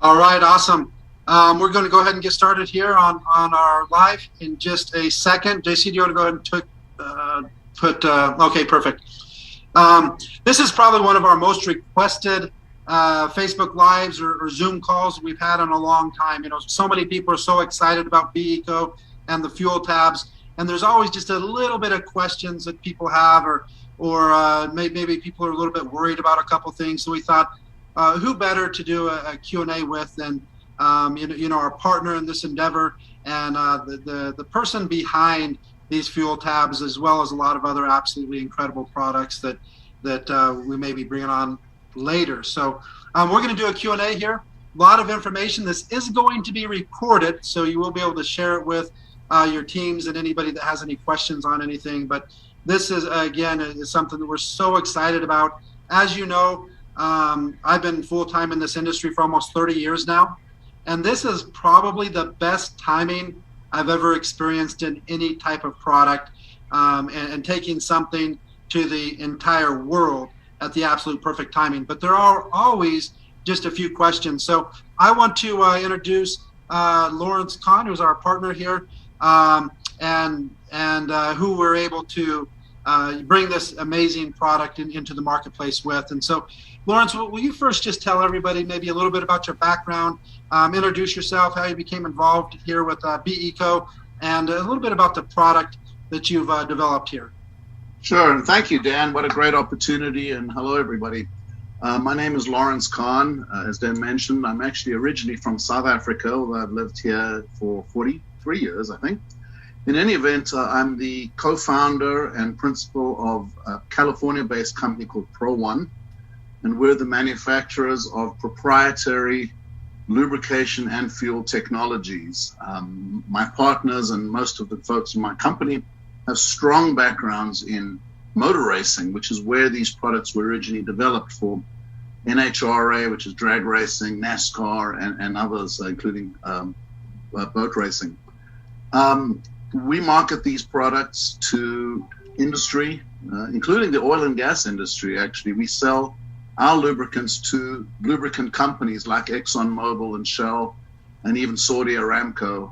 All right, awesome. We're going to go ahead and get started here on our live in just a second. JC, do you want to go ahead and okay, perfect. This is probably one of our most requested Facebook Lives or Zoom calls we've had in a long time. You know, so many people are so excited about BECO and the fuel tabs, and there's always just a little bit of questions that people have, or maybe people are a little bit worried about a couple things. So we thought, who better to do a Q&A with than our partner in this endeavor and the person behind these fuel tabs, as well as a lot of other absolutely incredible products that we may be bringing on later. So we're going to do a Q&A here. A lot of information. This is going to be recorded, so you will be able to share it with your teams and anybody that has any questions on anything. But this is, again, is something that we're so excited about. As you know, I've been full-time in this industry for almost 30 years now, and this is probably the best timing I've ever experienced in any type of product, and taking something to the entire world at the absolute perfect timing. But there are always just a few questions. So I want to introduce Lawrence Kahn, who's our partner here, and who we're able to bring this amazing product into the marketplace with. And so, Lawrence, will you first just tell everybody maybe a little bit about your background, introduce yourself, how you became involved here with BECO, and a little bit about the product that you've developed here. Sure, and thank you, Dan. What a great opportunity, and hello, everybody. My name is Lawrence Kahn. As Dan mentioned, I'm actually originally from South Africa, although I've lived here for 43 years, I think. In any event, I'm the co-founder and principal of a California-based company called Pro1, and we're the manufacturers of proprietary lubrication and fuel technologies. My partners and most of the folks in my company have strong backgrounds in motor racing, which is where these products were originally developed for NHRA, which is drag racing, NASCAR, and others, including boat racing. We market these products to industry, including the oil and gas industry, actually. We sell our lubricants to lubricant companies like ExxonMobil and Shell, and even Saudi Aramco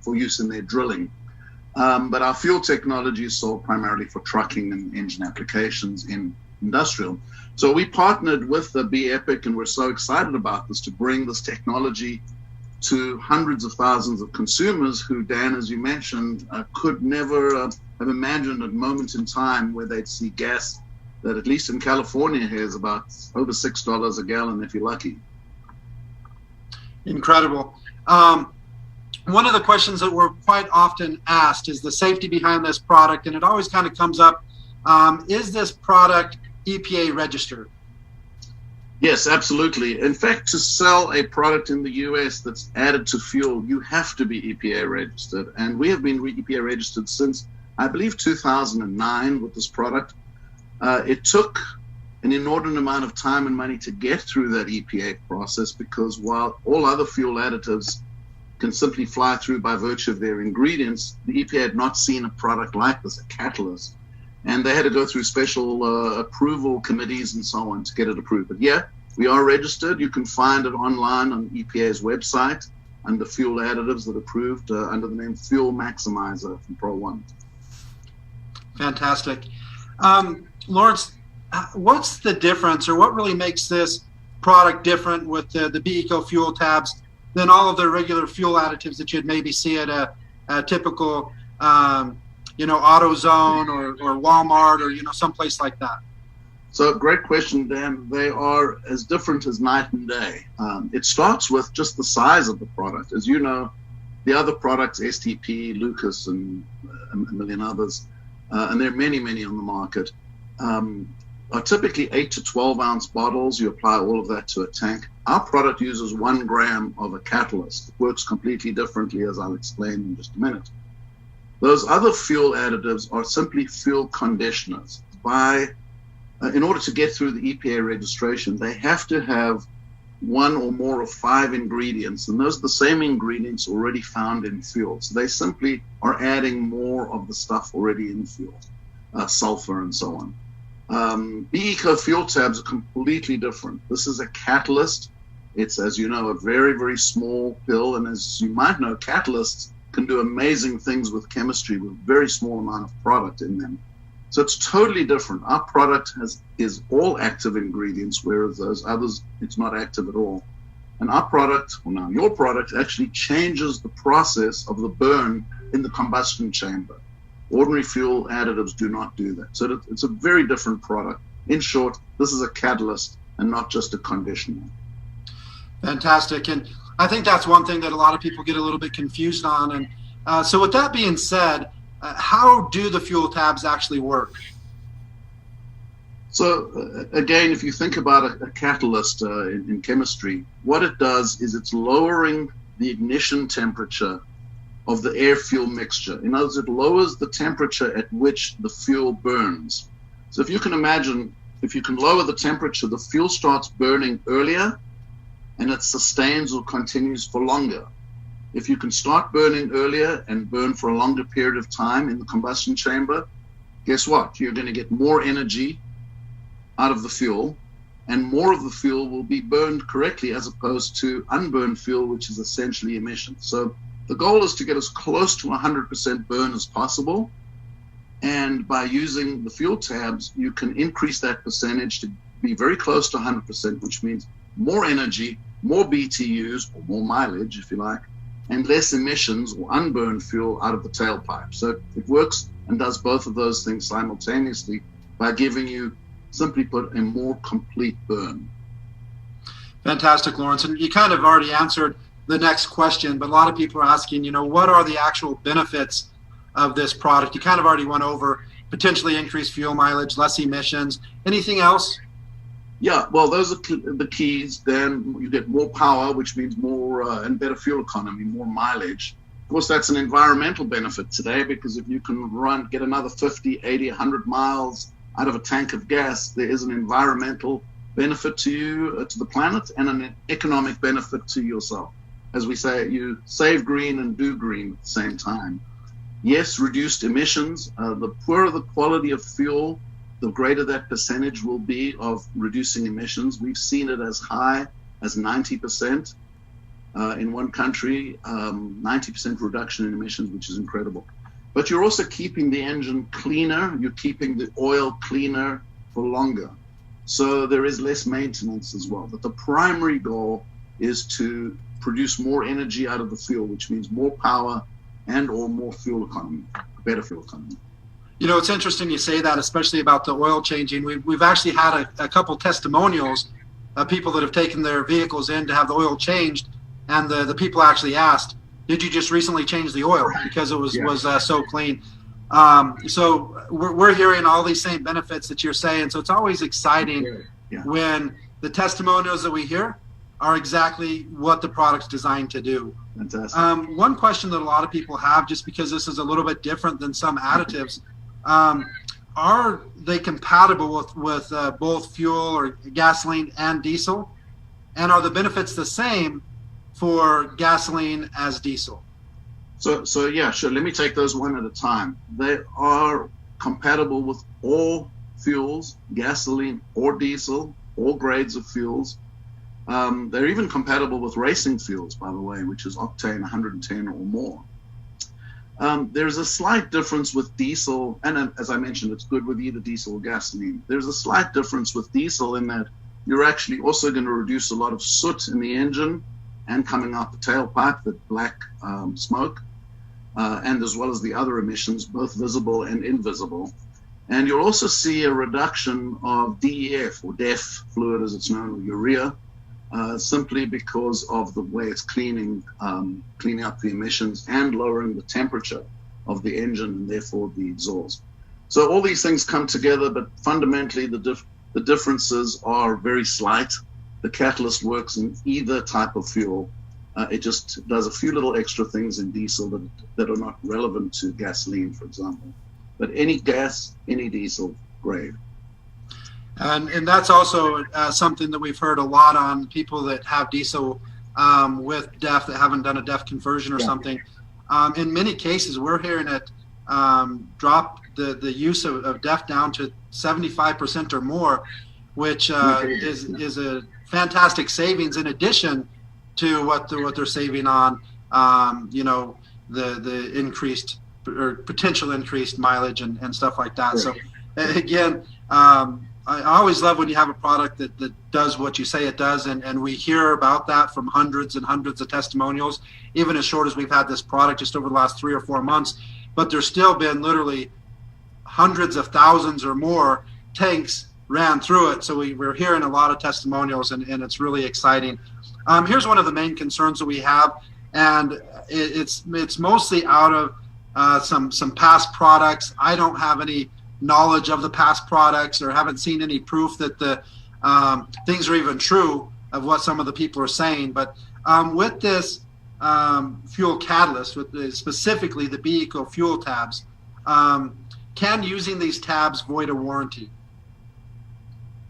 for use in their drilling. But our fuel technology is sold primarily for trucking and engine applications in industrial. So we partnered with the BEPIC, and we're so excited about this, to bring this technology to hundreds of thousands of consumers who, Dan, as you mentioned, could never have imagined a moment in time where they'd see gas that, at least in California, here is about over $6 a gallon if you're lucky. Incredible. One of the questions that we're quite often asked is the safety behind this product, and it always kind of comes up, is this product EPA registered? Yes, absolutely. In fact, to sell a product in the US that's added to fuel, you have to be EPA registered. And we have been EPA registered since, I believe, 2009 with this product. It took an inordinate amount of time and money to get through that EPA process, because while all other fuel additives can simply fly through by virtue of their ingredients, the EPA had not seen a product like this, a catalyst. And they had to go through special approval committees and so on to get it approved. But yeah, we are registered. You can find it online on EPA's website under fuel additives that are approved under the name Fuel Maximizer from Pro1. Fantastic. Lawrence, what's the difference, or what really makes this product different with the BECO fuel tabs than all of the regular fuel additives that you'd maybe see at a typical AutoZone or Walmart or someplace like that? So great question, Dan. They are as different as night and day. It starts with just the size of the product. As you know, the other products, STP, Lucas, and a million others, and there are many, many on the market, are typically 8 to 12 ounce bottles. You apply all of that to a tank. Our product uses 1 gram of a catalyst. It works completely differently, as I'll explain in just a minute. Those other fuel additives are simply fuel conditioners. In order to get through the EPA registration, they have to have 1 or more of 5 ingredients, and those are the same ingredients already found in fuel. So they simply are adding more of the stuff already in fuel, sulfur and so on. BECO fuel tabs are completely different. This is a catalyst It's, as you know, a very, very small pill. And as you might know, catalysts can do amazing things with chemistry with a very small amount of product in them. So it's totally different. Our product is all active ingredients, whereas those others, it's not active at all. And our product, well now your product, actually changes the process of the burn in the combustion chamber. Ordinary fuel additives do not do that. So it's a very different product. In short, this is a catalyst and not just a conditioner. Fantastic. And I think that's one thing that a lot of people get a little bit confused on. And so with that being said, how do the fuel tabs actually work? So again, if you think about a catalyst in chemistry, what it does is it's lowering the ignition temperature of the air-fuel mixture. In other words, it lowers the temperature at which the fuel burns. So if you can imagine, if you can lower the temperature, the fuel starts burning earlier and it sustains or continues for longer. If you can start burning earlier and burn for a longer period of time in the combustion chamber, guess what? You're going to get more energy out of the fuel, and more of the fuel will be burned correctly as opposed to unburned fuel, which is essentially emissions. So the goal is to get as close to 100% burn as possible. And by using the fuel tabs, you can increase that percentage to be very close to 100%, which means more energy, more BTUs, or more mileage, if you like, and less emissions or unburned fuel out of the tailpipe. So it works and does both of those things simultaneously by giving you, simply put, a more complete burn. Fantastic, Lawrence. And you kind of already answered the next question, but a lot of people are asking, what are the actual benefits of this product? You kind of already went over potentially increased fuel mileage, less emissions. Anything else? Yeah, well, those are the keys. Then you get more power, which means more and better fuel economy, more mileage. Of course, that's an environmental benefit today, because if you can get another 50, 80, 100 miles out of a tank of gas, there is an environmental benefit to you, to the planet, and an economic benefit to yourself. As we say, you save green and do green at the same time. Yes, reduced emissions. The poorer the quality of fuel, the greater that percentage will be of reducing emissions. We've seen it as high as 90% in one country, 90% reduction in emissions, which is incredible. But you're also keeping the engine cleaner. You're keeping the oil cleaner for longer. So there is less maintenance as well. But the primary goal is to produce more energy out of the fuel, which means more power and or more fuel economy, better fuel economy. It's interesting you say that, especially about the oil changing. We've actually had a couple testimonials of people that have taken their vehicles in to have the oil changed, and the people actually asked, did you just recently change the oil? Because it was so clean. So we're hearing all these same benefits that you're saying. So it's always exciting when the testimonials that we hear are exactly what the product's designed to do. Fantastic. One question that a lot of people have, just because this is a little bit different than some additives, are they compatible with both fuel or gasoline and diesel? And are the benefits the same for gasoline as diesel? So yeah, sure. Let me take those one at a time. They are compatible with all fuels, gasoline or diesel, all grades of fuels. They're even compatible with racing fuels, by the way, which is octane 110 or more. There's a slight difference with diesel, and as I mentioned, it's good with either diesel or gasoline. There's a slight difference with diesel in that you're actually also going to reduce a lot of soot in the engine and coming out the tailpipe, that black smoke, and as well as the other emissions, both visible and invisible. And you'll also see a reduction of DEF, or DEF fluid as it's known, or urea, simply because of the way it's cleaning up the emissions and lowering the temperature of the engine and therefore the exhaust. So all these things come together, but fundamentally the differences are very slight. The catalyst works in either type of fuel. It just does a few little extra things in diesel that are not relevant to gasoline, for example. But any gas, any diesel, great. And that's also something that we've heard a lot on people that have diesel with DEF that haven't done a DEF conversion or something. In many cases, we're hearing it drop the use of DEF down to 75% or more, which is a fantastic savings in addition to what they're saving on, the increased or potential increased mileage and stuff like that. So again, I always love when you have a product that does what you say it does, and we hear about that from hundreds and hundreds of testimonials, even as short as we've had this product just over the last 3 or 4 months. But there's still been literally hundreds of thousands or more tanks ran through it. So we're hearing a lot of testimonials, and it's really exciting. Here's one of the main concerns that we have, and it's mostly out of some past products. I don't have any knowledge of the past products or haven't seen any proof that the things are even true of what some of the people are saying. But with this fuel catalyst, with specifically the BECO fuel tabs, can using these tabs void a warranty?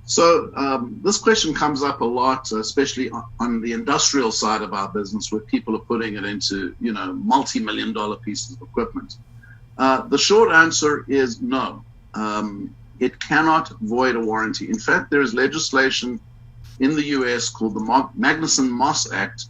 So this question comes up a lot, especially on the industrial side of our business, where people are putting it into, multi-million-dollar pieces of equipment. The short answer is no. It cannot void a warranty. In fact, there is legislation in the U.S. called the Magnuson-Moss Act,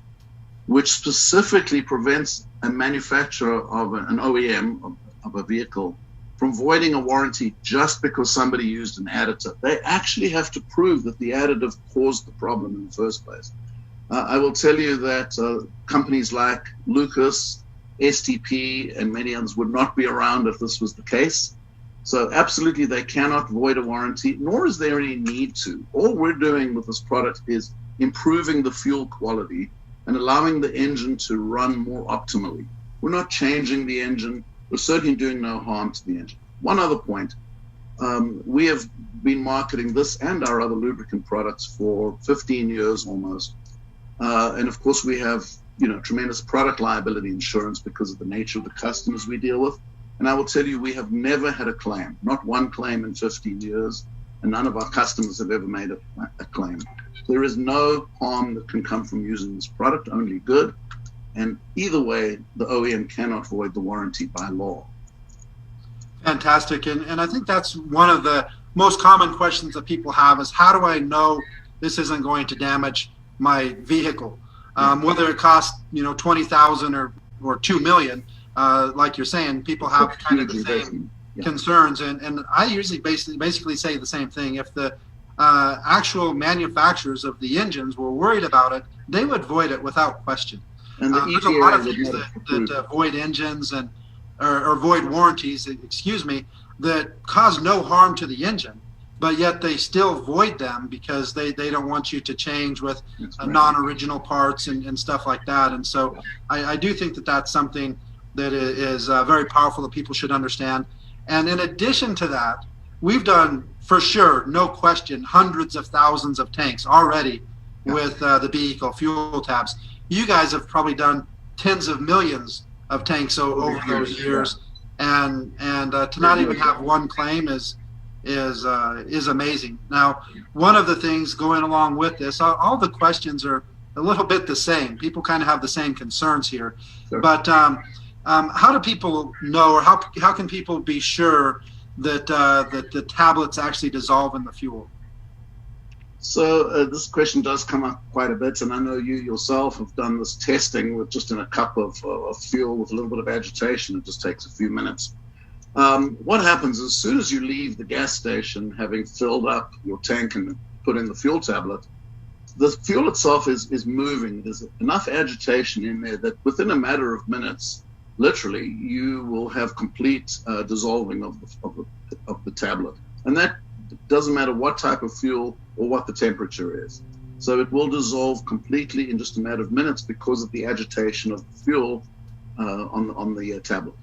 which specifically prevents a manufacturer of an OEM of a vehicle from voiding a warranty just because somebody used an additive. They actually have to prove that the additive caused the problem in the first place. I will tell you that companies like Lucas, STP, and many others would not be around if this was the case. So absolutely, they cannot void a warranty, nor is there any need to. All we're doing with this product is improving the fuel quality and allowing the engine to run more optimally. We're not changing the engine. We're certainly doing no harm to the engine. One other point, we have been marketing this and our other lubricant products for 15 years almost. And of course, we have tremendous product liability insurance because of the nature of the customers we deal with. And I will tell you, we have never had a claim, not one claim in 15 years, and none of our customers have ever made a claim. There is no harm that can come from using this product, only good. And either way, the OEM cannot void the warranty by law. Fantastic. And I think that's one of the most common questions that people have is, how do I know this isn't going to damage my vehicle? Whether it costs, $20,000 or $2 million, like you're saying, people have kind of the same concerns. And I usually basically say the same thing. If the actual manufacturers of the engines were worried about it, they would void it without question. And there's a lot of things that void engines or void warranties, that cause no harm to the engine, but yet they still void them because they don't want you to change with non-original parts and stuff like that. And so I do think that that's something that is very powerful that people should understand. And in addition to that, we've done, for sure, no question, hundreds of thousands of tanks already with the BECO fuel tabs. You guys have probably done tens of millions of tanks over those years, and to not even have one claim is amazing. Now, one of the things going along with this, all the questions are a little bit the same. People kind of have the same concerns here, but how do people know, or how can people be sure that the tablets actually dissolve in the fuel? So this question does come up quite a bit, and I know you yourself have done this testing with just in a cup of fuel with a little bit of agitation. It just takes a few minutes. What happens as soon as you leave the gas station, having filled up your tank and put in the fuel tablet, the fuel itself is moving. There's enough agitation in there that within a matter of minutes, literally, you will have complete dissolving of the tablet. And that doesn't matter what type of fuel or what the temperature is. So it will dissolve completely in just a matter of minutes because of the agitation of the fuel on the tablet.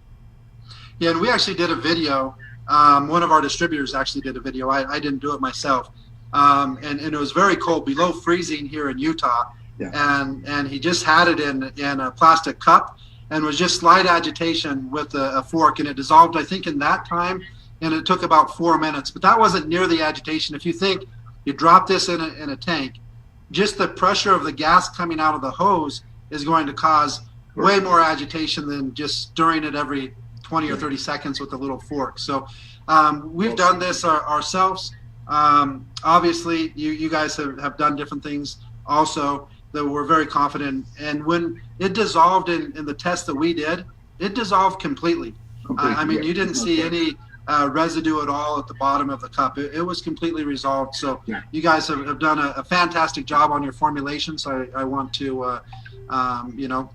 Yeah, and we actually did a video. One of our distributors actually did a video. I didn't do it myself. And it was very cold, below freezing here in Utah. Yeah. And he just had it in a plastic cup and was just slight agitation with a fork, and it dissolved, I think, in that time. And it took about 4 minutes, but that wasn't near the agitation. If you think you drop this in a tank, just the pressure of the gas coming out of the hose is going to cause way more agitation than just stirring it every 20 or 30 seconds with a little fork. So we've done this ourselves. Obviously, you guys have done different things also that we're very confident. And when it dissolved in the test that we did, it dissolved completely. I mean, you didn't see any residue at all at the bottom of the cup. It was completely resolved. So you guys have done a fantastic job on your formulation. So I want to,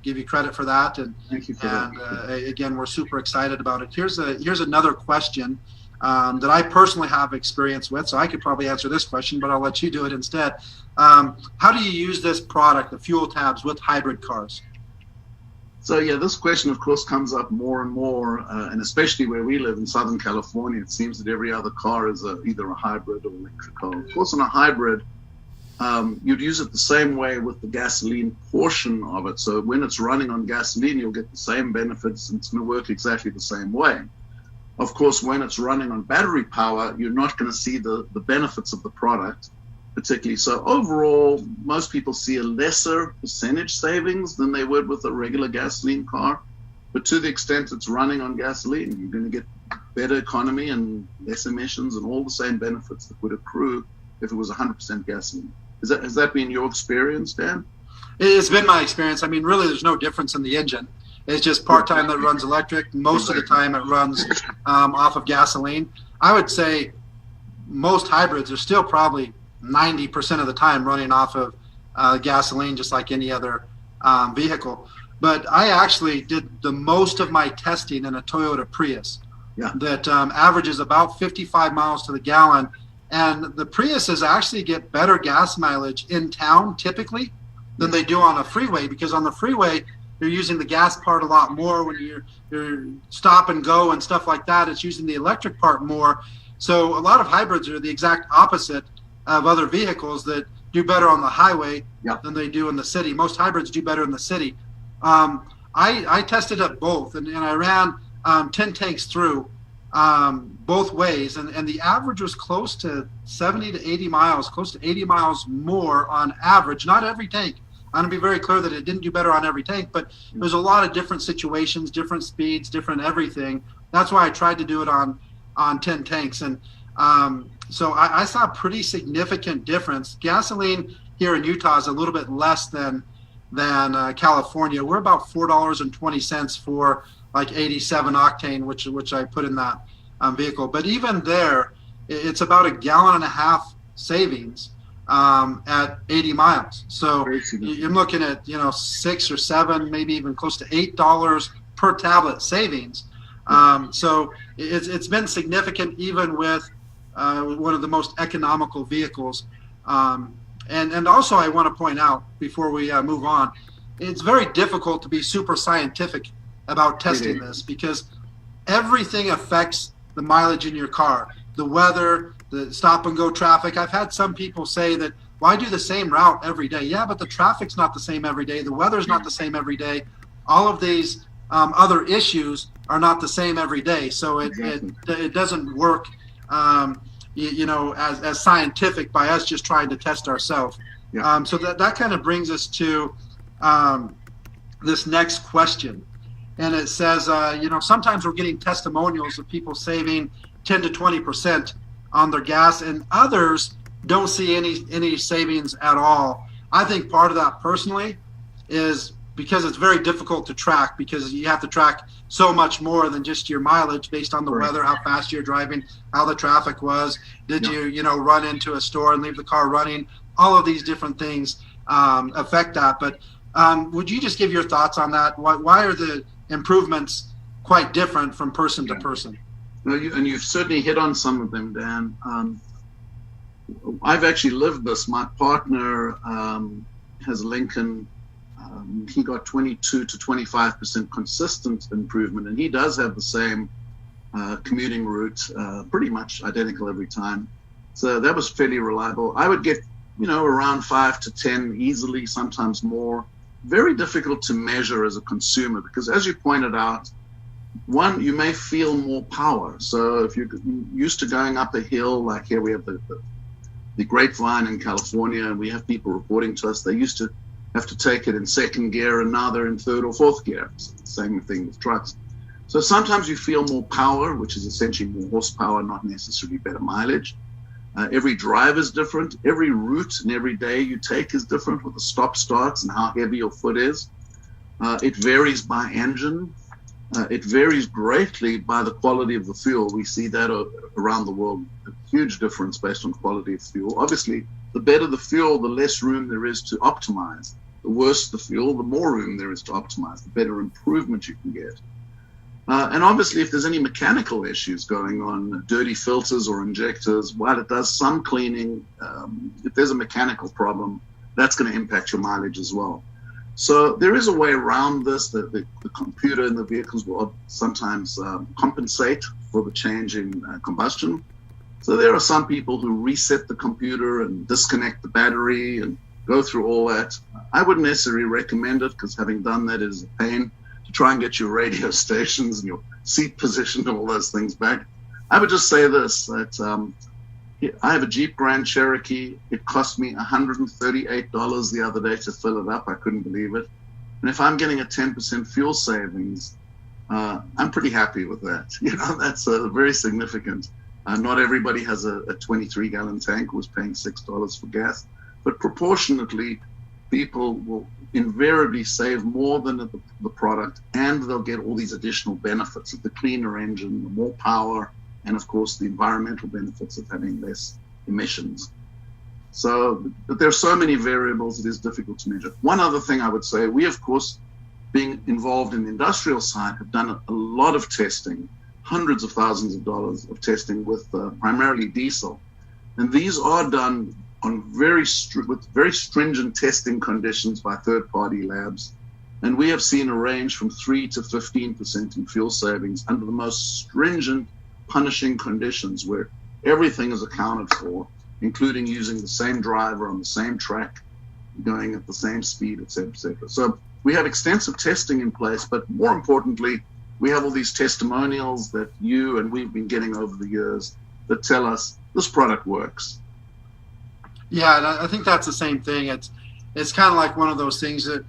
give you credit for that. And thank you for that. Again, we're super excited about it. Here's another question that I personally have experience with. So I could probably answer this question, but I'll let you do it instead. How do you use this product, the fuel tabs, with hybrid cars? So this question, of course, comes up more and more, and especially where we live in Southern California, it seems that every other car is either a hybrid or electric car. Of course, on a hybrid, you'd use it the same way with the gasoline portion of it. So when it's running on gasoline, you'll get the same benefits, and it's going to work exactly the same way. Of course, when it's running on battery power, you're not going to see the benefits of the product particularly. So overall, most people see a lesser percentage savings than they would with a regular gasoline car. But to the extent it's running on gasoline, you're going to get better economy and less emissions and all the same benefits that would accrue if it was 100% gasoline. Has that been your experience, Dan? It's been my experience. I mean, really, there's no difference in the engine. It's just part-time that runs electric. Most of the time it runs off of gasoline. I would say most hybrids are still probably 90% of the time running off of gasoline, just like any other vehicle. But I actually did the most of my testing in a Toyota Prius that averages about 55 miles to the gallon. And the Priuses actually get better gas mileage in town typically than they do on a freeway, because on the freeway, you're using the gas part a lot more. When you're stop and go and stuff like that, it's using the electric part more. So a lot of hybrids are the exact opposite of other vehicles that do better on the highway than they do in the city. Most hybrids do better in the city. I tested up both, and I ran 10 tanks through both ways, and the average was close to 70 to 80 miles, close to 80 miles more on average. Not every tank. I want to be very clear that it didn't do better on every tank, but there's a lot of different situations, different speeds, different everything. That's why I tried to do it on 10 tanks. And so I saw a pretty significant difference. Gasoline here in Utah is a little bit less than California. We're about $4.20 for like 87 octane, which I put in that vehicle. But even there, it's about a gallon and a half savings at 80 miles. So you're looking at, $6 or $7, maybe even close to $8 per tablet savings. So it's been significant even with one of the most economical vehicles. And also I want to point out before we move on, it's very difficult to be super scientific about testing this, because everything affects the mileage in your car, the weather, the stop and go traffic. I've had some people say that, why do the same route every day? Yeah, but the traffic's not the same every day. The weather's not the same every day. All of these other issues are not the same every day. So it doesn't work, as scientific by us just trying to test ourselves. So that kind of brings us to this next question. And it says, sometimes we're getting testimonials of people saving 10 to 20% on their gas, and others don't see any savings at all. I think part of that personally is because it's very difficult to track, because you have to track so much more than just your mileage based on the weather, how fast you're driving, how the traffic was, did you run into a store and leave the car running. All of these different things affect that. But would you just give your thoughts on that? Why are the improvements quite different from person to person? No, and you've certainly hit on some of them, Dan. I've actually lived this. My partner has a Lincoln. He got 22 to 25% consistent improvement, and he does have the same commuting route, pretty much identical every time. So that was fairly reliable. I would get, around 5 to 10 easily, sometimes more. Very difficult to measure as a consumer, because as you pointed out, one, you may feel more power. So if you're used to going up a hill, like here we have the Grapevine in California, and we have people reporting to us, they used to have to take it in second gear, and now they're in third or fourth gear. Same thing with trucks. So sometimes you feel more power, which is essentially more horsepower, not necessarily better mileage. Every drive is different. Every route and every day you take is different with the stop starts and how heavy your foot is. It varies by engine. It varies greatly by the quality of the fuel. We see that around the world, a huge difference based on quality of fuel. Obviously, the better the fuel, the less room there is to optimize. The worse the fuel, the more room there is to optimize, the better improvement you can get. And obviously, if there's any mechanical issues going on, dirty filters or injectors, while it does some cleaning, if there's a mechanical problem, that's going to impact your mileage as well. So there is a way around this. That the computer in the vehicles will sometimes compensate for the change in combustion. So there are some people who reset the computer and disconnect the battery and go through all that. I wouldn't necessarily recommend it because having done that is a pain to try and get your radio stations and your seat position and all those things back. I would just say this, that I have a Jeep Grand Cherokee. It cost me $138 the other day to fill it up. I couldn't believe it. And if I'm getting a 10% fuel savings, I'm pretty happy with that. That's very significant. Not everybody has a 23-gallon tank who's paying $6 for gas, but proportionately, people will invariably save more than the product, and they'll get all these additional benefits of the cleaner engine, the more power, and of course the environmental benefits of having less emissions. So, but there are so many variables, it is difficult to measure. One other thing I would say, we of course, being involved in the industrial side, have done a lot of testing, hundreds of thousands of dollars of testing with primarily diesel. And these are done on with very stringent testing conditions by third-party labs. And we have seen a range from 3 to 15% in fuel savings under the most stringent punishing conditions where everything is accounted for, including using the same driver on the same track, going at the same speed, et cetera, et cetera. So we have extensive testing in place, but more importantly, we have all these testimonials that you and we've been getting over the years that tell us this product works. Yeah, and I think that's the same thing. It's kind of like one of those things that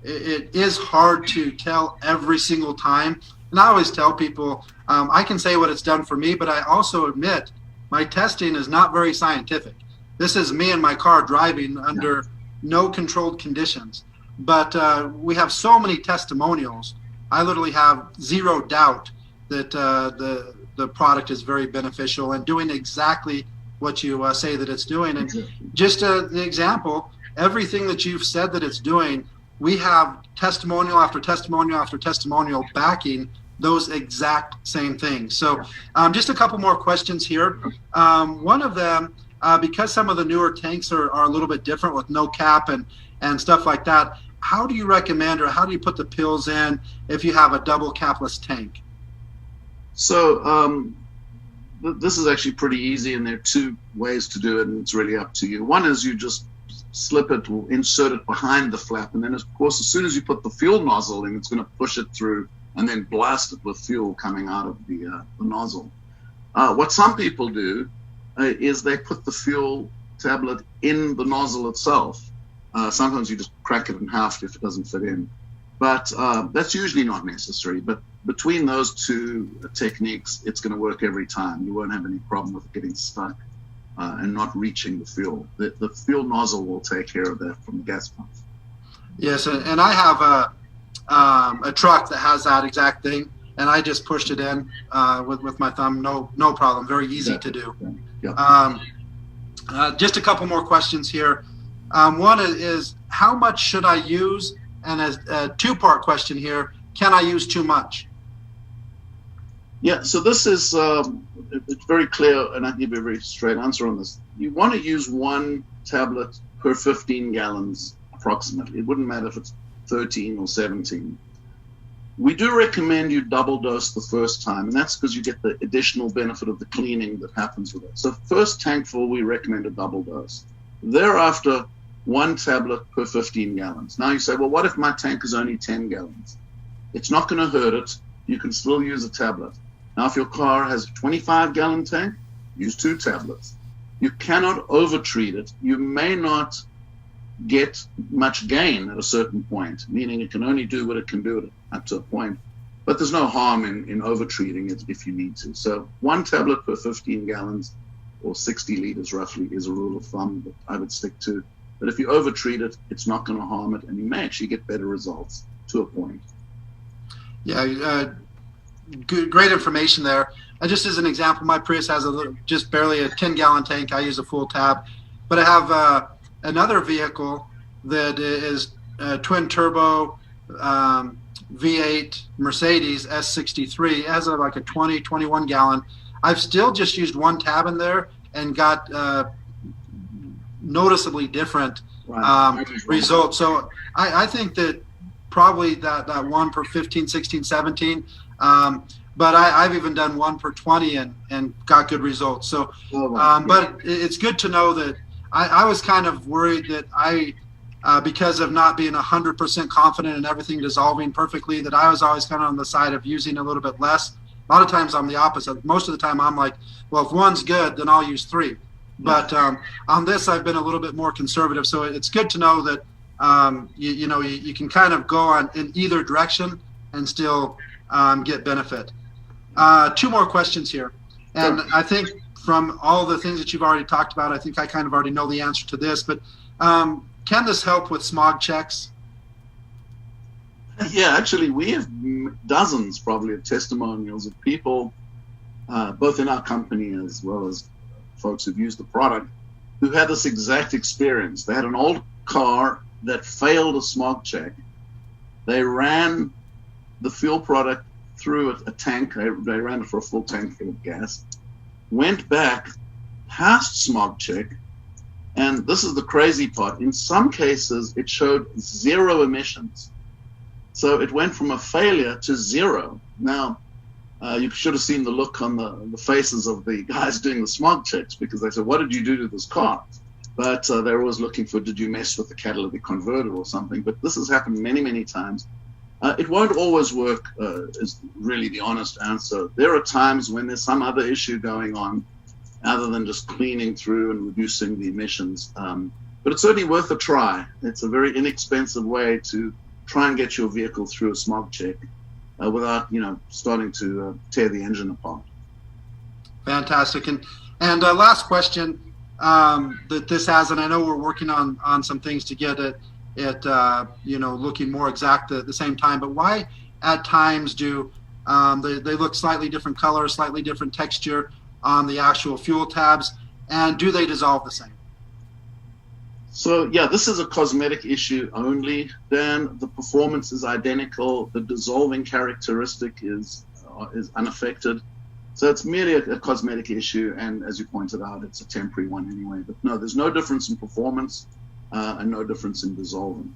it is hard to tell every single time. And I always tell people, I can say what it's done for me, but I also admit my testing is not very scientific. This is me in my car driving under no controlled conditions. But we have so many testimonials. I literally have zero doubt that the product is very beneficial and doing exactly what you say that it's doing. And just the example, everything that you've said that it's doing, we have testimonial after testimonial after testimonial backing those exact same things. So just a couple more questions here. One of them, because some of the newer tanks are a little bit different with no cap and stuff like that, how do you recommend, or how do you put the pills in if you have a double capless tank? So this is actually pretty easy, and there are two ways to do it, and it's really up to you. One is you just slip it or insert it behind the flap, and then of course as soon as you put the fuel nozzle in, it's going to push it through and then blast it with fuel coming out of the nozzle. What some people do is they put the fuel tablet in the nozzle itself. Sometimes you just crack it in half if it doesn't fit in, but that's usually not necessary. But between those two techniques, it's going to work every time. You won't have any problem with it getting stuck and not reaching the fuel. The fuel nozzle will take care of that from the gas pump. Yes, and I have a truck that has that exact thing, and I just pushed it in with my thumb. No problem. Very easy to do. Yeah. Just a couple more questions here. One is how much should I use? And a two-part question here: can I use too much? Yeah, so this is it's very clear, and I can give you a very straight answer on this. You want to use one tablet per 15 gallons approximately. It wouldn't matter if it's 13 or 17. We do recommend you double dose the first time, and that's because you get the additional benefit of the cleaning that happens with it. So first tank full, we recommend a double dose. Thereafter, one tablet per 15 gallons. Now you say, well, what if my tank is only 10 gallons? It's not going to hurt it. You can still use a tablet. Now, if your car has a 25-gallon tank, use 2 tablets. You cannot overtreat it. You may not get much gain at a certain point, meaning it can only do what it can do up to a point. But there's no harm in overtreating it if you need to. So 1 tablet per 15 gallons or 60 liters roughly is a rule of thumb that I would stick to. But if you overtreat it, it's not going to harm it, and you may actually get better results to a point. Yeah, great information there. Just as an example, my Prius has just barely a 10-gallon tank. I use a full tab, but I have another vehicle that is a twin turbo V8 Mercedes S63. It has like a 21 gallon. I've still just used one tab in there and got noticeably different results. So I think that probably that one per 15, 16, 17. But I've even done one per 20 and got good results. So, but it's good to know that I was kind of worried that because of not being 100% confident in everything dissolving perfectly, that I was always kind of on the side of using a little bit less. A lot of times I'm the opposite. Most of the time I'm like, well, if one's good, then I'll use 3. But on this, I've been a little bit more conservative. So it's good to know that you can kind of go in either direction and still get benefit. 2 more questions here. And I think from all the things that you've already talked about, I think I kind of already know the answer to this, but can this help with smog checks? Yeah, actually, we have dozens probably of testimonials of people, both in our company as well as folks who've used the product, who had this exact experience. They had an old car that failed a smog check. They ran the fuel product through a tank. They ran it for a full tank full of gas, went back, passed smog check, and this is the crazy part. In some cases, it showed 0 emissions. So it went from a failure to 0. Now, you should have seen the look on the faces of the guys doing the smog checks, because they said, what did you do to this car? But they're always looking for, did you mess with the catalytic converter or something? But this has happened many, many times. It won't always work, is really the honest answer. There are times when there's some other issue going on other than just cleaning through and reducing the emissions. But it's certainly worth a try. It's a very inexpensive way to try and get your vehicle through a smog check without, starting to tear the engine apart. Fantastic. And last question that this has, and I know we're working on some things to get it looking more exact at the same time, but why at times do they look slightly different color, slightly different texture on the actual fuel tabs, and do they dissolve the same? So yeah, this is a cosmetic issue only, Dan. The performance is identical. The dissolving characteristic is unaffected. So it's merely a cosmetic issue, and as you pointed out, it's a temporary one anyway. But no, there's no difference in performance and no difference in dissolving.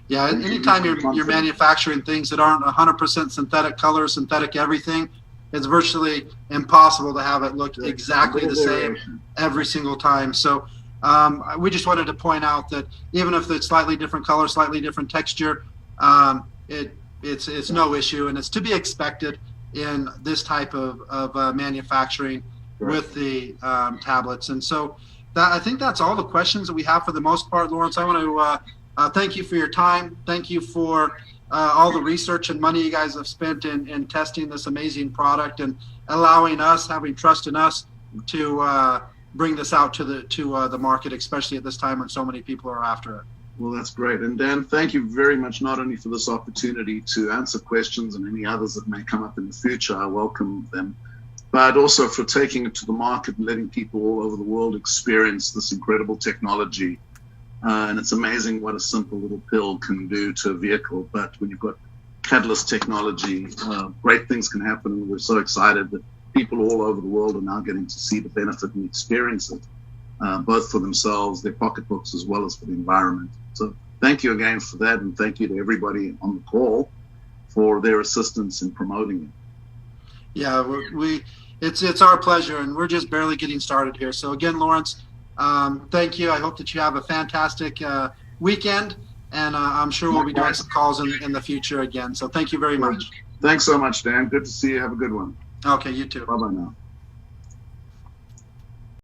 Yeah, anytime you're manufacturing things that aren't 100% synthetic color, synthetic everything, it's virtually impossible to have it look exactly the same every single time. So we just wanted to point out that even if it's slightly different color, slightly different texture, it's no issue, and it's to be expected in this type of manufacturing with the tablets. And so I think that's all the questions that we have for the most part, Lawrence. I want to thank you for your time. Thank you for all the research and money you guys have spent in testing this amazing product and allowing us, having trust in us, to bring this out to the market, especially at this time when so many people are after it. Well, that's great. And Dan, thank you very much, not only for this opportunity to answer questions and any others that may come up in the future, I welcome them, but also for taking it to the market and letting people all over the world experience this incredible technology. And it's amazing what a simple little pill can do to a vehicle. But when you've got catalyst technology, great things can happen. And we're so excited that people all over the world are now getting to see the benefit and experience it, both for themselves, their pocketbooks, as well as for the environment. So thank you again for that. And thank you to everybody on the call for their assistance in promoting it. Yeah, it's our pleasure, and we're just barely getting started here. So again, Lawrence, thank you. I hope that you have a fantastic weekend, and I'm sure we'll be doing some calls in the future again. So thank you very much. Thanks so much, Dan. Good to see you. Have a good one. Okay, you too. Bye-bye now.